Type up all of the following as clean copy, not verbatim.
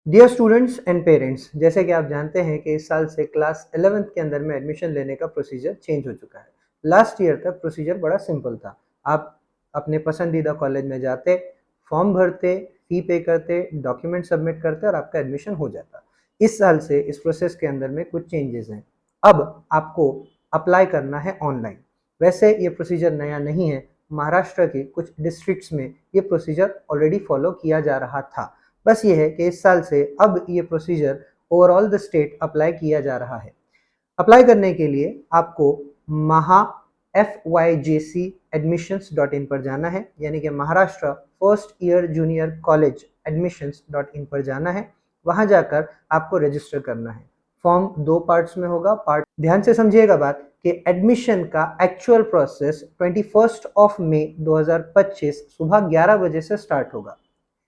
Dear students and parents, जैसे कि आप जानते हैं कि इस साल से क्लास 11th के अंदर में एडमिशन लेने का प्रोसीजर चेंज हो चुका है। लास्ट ईयर तक प्रोसीजर बड़ा सिंपल था। आप अपने पसंदीदा कॉलेज में जाते, फॉर्म भरते, फी पे करते, डॉक्यूमेंट सबमिट करते और आपका एडमिशन हो जाता। इस साल से इस प्रोसेस के अंदर में कुछ चेंजेस हैं। अब आपको अप्लाई करना है ऑनलाइन। वैसे ये प्रोसीजर नया नहीं है, महाराष्ट्र के कुछ डिस्ट्रिक्ट्स में ये प्रोसीजर ऑलरेडी फॉलो किया जा रहा था। बस ये है कि इस साल से अब ये procedure overall the state apply किया जा रहा है। अप्लाई करने के लिए आपको महा fyjcadmissions.in पर जाना है, यानी कि Maharashtra first year junior college admissions.in पर जाना है। वहां जाकर आपको रजिस्टर करना है। फॉर्म 2 पार्ट्स में होगा। पार्ट ध्यान से समझिएगा बात कि एडमिशन का एक्चुअल प्रोसेस 21 मई 2025 सुबह 11 बजे से स्टार्ट होगा।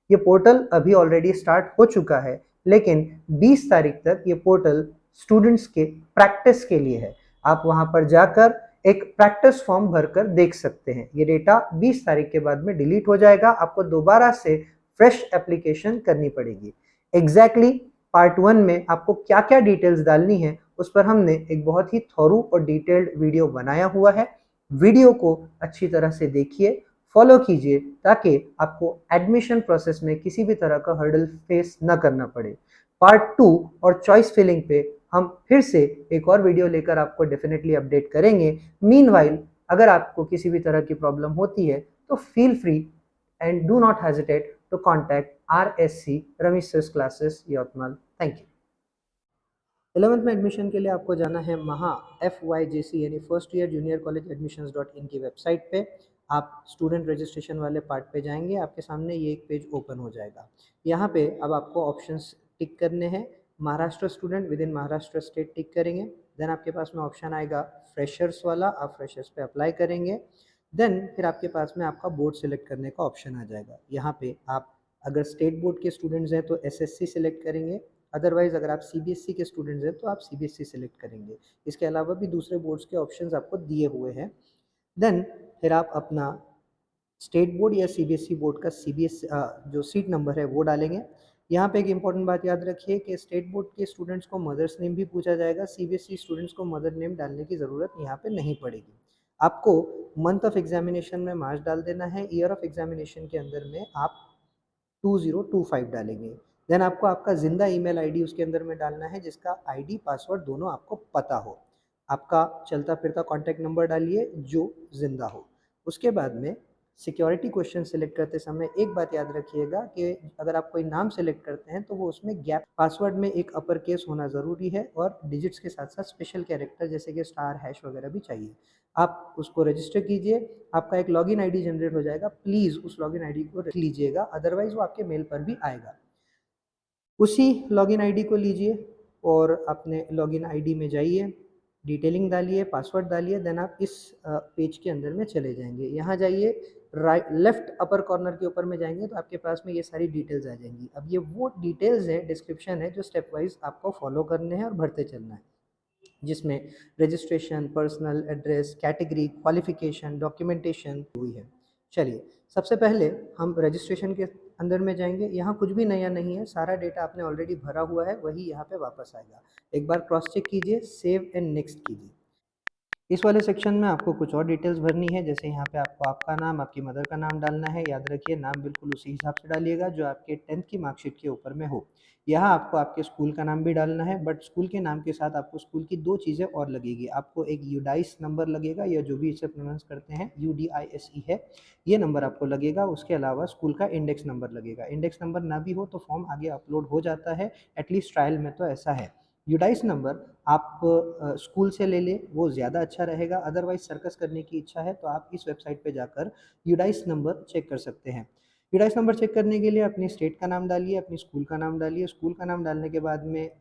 ये पोर्टल अभी ऑलरेडी स्टार्ट हो चुका है, लेकिन 20 तारीख तक ये पोर्टल स्टूडेंट्स के प्रैक्टिस के लिए है। आप वहां पर जाकर एक प्रैक्टिस फॉर्म भरकर देख सकते हैं। ये डेटा 20 तारीख के बाद में डिलीट हो जाएगा। आपको दोबारा से फ्रेश एप्लीकेशन करनी पड़ेगी। एग्जैक्टली पार्ट 1 में आपको क्या क्या डिटेल्स डालनी है उस पर हमने एक बहुत ही थॉरो और डिटेल्ड वीडियो बनाया हुआ है। वीडियो को अच्छी तरह से देखिए, फॉलो कीजिए, ताकि आपको एडमिशन प्रोसेस में किसी भी तरह का हर्डल फेस न करना पड़े। पार्ट 2 और चॉइस फिलिंग पे हम फिर से एक और वीडियो लेकर आपको डेफिनेटली अपडेट करेंगे। मीनवाइल अगर आपको किसी भी तरह की प्रॉब्लम होती है तो feel free and do not hesitate to contact RSC रमीशस classes Yavatmal. Thank you. 11th में एडमिशन के लिए आपको जाना है महा FYJC यानी first year junior college admissions.in की वेबसाइट पे। आप स्टूडेंट रजिस्ट्रेशन वाले पार्ट पे जाएंगे, आपके सामने ये एक पेज ओपन हो जाएगा। यहाँ पे अब आपको ऑप्शंस टिक करने हैं। Maharashtra student with in Maharashtra state tick करेंगे। देन आपके पास में ऑप्शन आएगा फ्रेशर्स वाला, आप फ्रेशर्स पे अप्लाई करेंगे। देन फिर आपके पास में आपका बोर्ड सेलेक्ट करने का ऑप्शन आ जाएगा। यहाँ पे आप अगर स्टेट बोर्ड के स्टूडेंट्स हैं तो SSC सेलेक्ट करेंगे, अदरवाइज अगर आप CBSE के स्टूडेंट्स हैं तो आप CBSE सेलेक्ट करेंगे। इसके अलावा भी दूसरे बोर्ड्स के ऑप्शंस आपको दिए हुए हैं। देन फिर आप अपना स्टेट बोर्ड या CBSE बोर्ड का जो सीट नंबर है वो डालेंगे। यहाँ पे एक इंपॉर्टेंट बात याद रखिए कि स्टेट बोर्ड के स्टूडेंट्स को मदर्स नेम भी पूछा जाएगा, CBSE स्टूडेंट्स को मदर नेम डालने की ज़रूरत यहाँ पे नहीं पड़ेगी। आपको मंथ ऑफ एग्जामिनेशन में मार्च डाल देना है। ईयर ऑफ एग्जामिनेशन के अंदर में आप 2025 डालेंगे। देन आपको आपका ज़िंदा ईमेल आईडी उसके अंदर में डालना है, जिसका आईडी पासवर्ड दोनों आपको पता हो। आपका चलता फिरता कॉन्टैक्ट नंबर डालिए जो ज़िंदा हो। उसके बाद में सिक्योरिटी क्वेश्चन सेलेक्ट करते समय एक बात याद रखिएगा कि अगर आप कोई नाम सेलेक्ट करते हैं तो वो उसमें गैप, पासवर्ड में एक अपर केस होना ज़रूरी है और डिजिट्स के साथ साथ स्पेशल कैरेक्टर जैसे कि स्टार हैश वगैरह भी चाहिए। आप उसको रजिस्टर कीजिए, आपका एक लॉगिन आईडी जनरेट हो जाएगा। प्लीज़ उस लॉगिन आईडी को रख लीजिएगा, अदरवाइज वो आपके मेल पर भी आएगा। उसी लॉगिन आईडी को लीजिए और अपने लॉगिन आईडी में जाइए, डिटेलिंग डालिए, पासवर्ड डालिए। देन आप इस पेज के अंदर में चले जाएंगे। यहाँ जाइए, राइट लेफ्ट अपर कॉर्नर के ऊपर में जाएंगे तो आपके पास में ये सारी डिटेल्स आ जाएंगी। अब ये वो डिटेल्स है, डिस्क्रिप्शन है, जो स्टेप वाइज आपको फॉलो करने हैं और भरते चलना है, जिसमें registration, personal address, category, qualification, documentation हुई है। चलिए, सबसे पहले हम रजिस्ट्रेशन के अंदर में जाएंगे। यहाँ कुछ भी नया नहीं है, सारा डेटा आपने ऑलरेडी भरा हुआ है, वही यहाँ पे वापस आएगा। एक बार क्रॉस चेक कीजिए, सेव एंड नेक्स्ट कीजिए। इस वाले सेक्शन में आपको कुछ और डिटेल्स भरनी है, जैसे यहाँ पे आपको आपका नाम, आपकी मदर का नाम डालना है। याद रखिए, नाम बिल्कुल उसी हिसाब से डालिएगा जो आपके 10th की मार्कशीट के ऊपर में हो। यहाँ आपको आपके स्कूल का नाम भी डालना है, बट स्कूल के नाम के साथ आपको स्कूल की 2 चीज़ें और लगेगी। आपको एक यूडाइस नंबर लगेगा, या जो भी इसे प्रोनाउंस करते हैं UDISE है, ये नंबर आपको लगेगा। उसके अलावा स्कूल का इंडेक्स नंबर लगेगा। इंडेक्स नंबर ना भी हो तो फॉर्म आगे अपलोड हो जाता है, एटलीस्ट ट्रायल में तो ऐसा है। यूडाइस नंबर आप स्कूल से ले लें, वो ज़्यादा अच्छा रहेगा। अदरवाइज सर्कस करने की इच्छा है तो आप इस वेबसाइट पे जाकर यूडाइस नंबर चेक कर सकते हैं। यूडाइस नंबर चेक करने के लिए अपनी स्टेट का नाम डालिए, अपनी स्कूल का नाम डालिए। स्कूल का नाम डालने के बाद में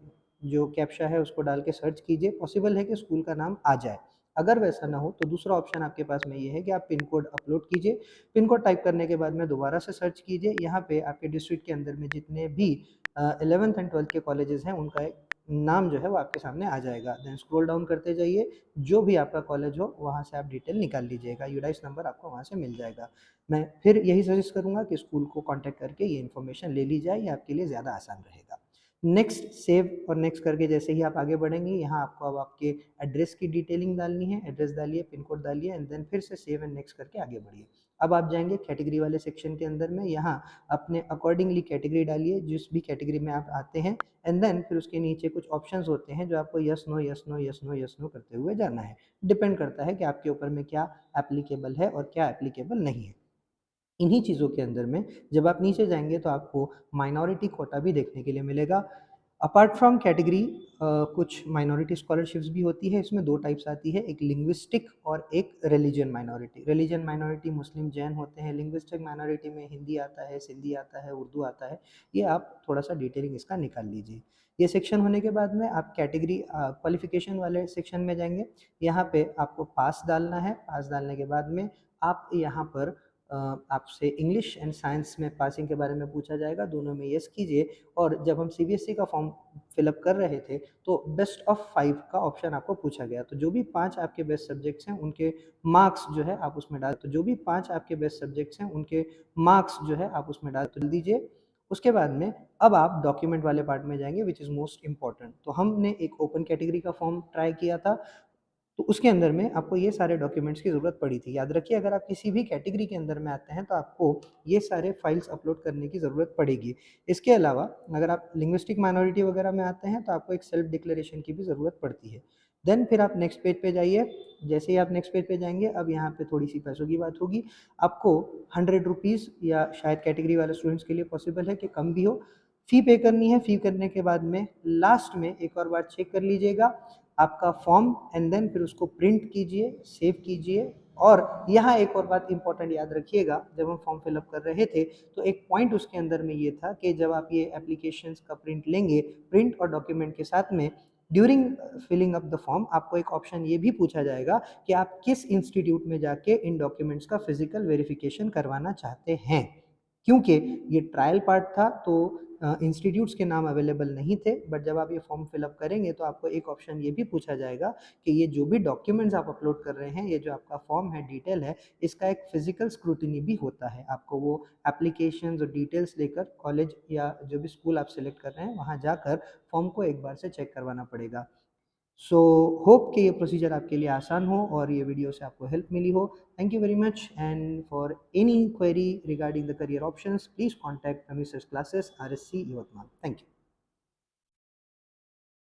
जो कैप्चा है उसको डाल के सर्च कीजिए। पॉसिबल है कि स्कूल का नाम आ जाए। अगर वैसा ना हो तो दूसरा ऑप्शन आपके पास में ये है कि आप पिन कोड अपलोड कीजिए। पिन कोड टाइप करने के बाद में दोबारा से सर्च कीजिए। यहाँ पे आपके डिस्ट्रिक्ट के अंदर में जितने भी 11th एंड 12th के कॉलेजेस हैं उनका एक नाम जो है वो आपके सामने आ जाएगा। देन स्क्रॉल डाउन करते जाइए, जो भी आपका कॉलेज हो वहाँ से आप डिटेल निकाल लीजिएगा। यूडाइस नंबर आपको वहाँ से मिल जाएगा। मैं फिर यही सजेस्ट करूँगा कि स्कूल को कांटेक्ट करके ये इन्फॉर्मेशन ले ली जाए, ये आपके लिए ज़्यादा आसान रहेगा। नेक्स्ट सेव और नेक्स्ट करके जैसे ही आप आगे बढ़ेंगे, यहाँ आपको अब आपके एड्रेस की डिटेलिंग डालनी है, एड्रेस डालिए, पिन कोड डालिए एंड देन फिर से सेव एंड नेक्स्ट करके आगे बढ़िए। अब आप जाएंगे कैटेगरी वाले सेक्शन के अंदर में, यहाँ अपने अकॉर्डिंगली कैटेगरी डालिए जिस भी कैटेगरी में आप आते हैं एंड देन फिर उसके नीचे कुछ ऑप्शंस होते हैं जो आपको yes no yes no yes no yes no करते हुए जाना है। डिपेंड करता है कि आपके ऊपर में क्या एप्लीकेबल है और क्या एप्लीकेबल नहीं है। इन्हीं चीज़ों के अंदर में जब आप नीचे जाएंगे तो आपको माइनॉरिटी कोटा भी देखने के लिए मिलेगा। अपार्ट फ्रॉम कैटेगरी कुछ माइनॉरिटी स्कॉलरशिप्स भी होती है। इसमें दो टाइप्स आती है, एक लिंग्विस्टिक और एक रिलीजन माइनॉरिटी। रिलीजन माइनॉरिटी मुस्लिम जैन होते हैं। लिंग्विस्टिक माइनॉरिटी में हिंदी आता है, सिंधी आता है, उर्दू आता है। ये आप थोड़ा सा डिटेलिंग इसका निकाल लीजिए। ये सेक्शन होने के बाद में आप कैटेगरी क्वालिफिकेशन वाले सेक्शन में जाएंगे। यहाँ पे आपको पास डालना है। पास डालने के बाद में आप यहाँ पर आपसे इंग्लिश एंड साइंस में पासिंग के बारे में पूछा जाएगा, दोनों में यस कीजिए। और जब हम सीबीएसई का फॉर्म फिलअप कर रहे थे तो बेस्ट ऑफ 5 का ऑप्शन आपको पूछा गया, तो जो भी 5 आपके बेस्ट सब्जेक्ट्स हैं उनके मार्क्स जो है आप उसमें डाल, तो जो भी 5 आपके बेस्ट सब्जेक्ट्स हैं उनके मार्क्स जो है आप उसमें डाल दीजिए। उसके बाद में अब आप डॉक्यूमेंट वाले पार्ट में जाएंगे विच इज़ मोस्ट इंपॉर्टेंट। तो हमने एक ओपन कैटेगरी का फॉर्म ट्राई किया था, तो उसके अंदर में आपको ये सारे डॉक्यूमेंट्स की ज़रूरत पड़ी थी। याद रखिए अगर आप किसी भी कैटेगरी के अंदर में आते हैं तो आपको ये सारे फाइल्स अपलोड करने की ज़रूरत पड़ेगी। इसके अलावा अगर आप लिंग्विस्टिक माइनॉरिटी वगैरह में आते हैं तो आपको एक सेल्फ डिक्लेरेशन की भी ज़रूरत पड़ती है। देन फिर आप नेक्स्ट पेज पे जाइए। जैसे ही आप नेक्स्ट पेज पे जाएंगे अब यहाँ पे थोड़ी सी पैसों की बात होगी। आपको 100 रुपीज़ या शायद कैटेगरी वाले स्टूडेंट्स के लिए पॉसिबल है कि कम भी हो, फ़ी पे करनी है। फ़ी करने के बाद में लास्ट में एक और बार चेक कर लीजिएगा आपका फॉर्म एंड देन फिर उसको प्रिंट कीजिए, सेव कीजिए। और यहाँ एक और बात इंपॉर्टेंट याद रखिएगा, जब हम फॉर्म फिलअप कर रहे थे तो एक पॉइंट उसके अंदर में ये था कि जब आप ये एप्लीकेशंस का प्रिंट लेंगे, प्रिंट और डॉक्यूमेंट के साथ में, during filling up the form आपको एक ऑप्शन ये भी पूछा जाएगा कि आप किस इंस्टीट्यूट में जाके इन डॉक्यूमेंट्स का फिजिकल वेरिफिकेशन करवाना चाहते हैं। क्योंकि ये ट्रायल पार्ट था तो इंस्टीट्यूट्स के नाम अवेलेबल नहीं थे, बट जब आप ये फॉर्म फिलअप करेंगे तो आपको एक ऑप्शन ये भी पूछा जाएगा कि ये जो भी डॉक्यूमेंट्स आप अपलोड कर रहे हैं, ये जो आपका फॉर्म है, डिटेल है, इसका एक फिजिकल स्क्रूटिनी भी होता है। आपको वो एप्लीकेशंस और डिटेल्स लेकर कॉलेज या जो भी स्कूल आप सेलेक्ट कर रहे हैं वहाँ जाकर फॉर्म को एक बार से चेक करवाना पड़ेगा। सो होप कि ये प्रोसीजर आपके लिए आसान हो और ये वीडियो से आपको हेल्प मिली हो। Thank you very much and for any query regarding the career options please contact Premises Classes RSC Yavatmal। Thank you.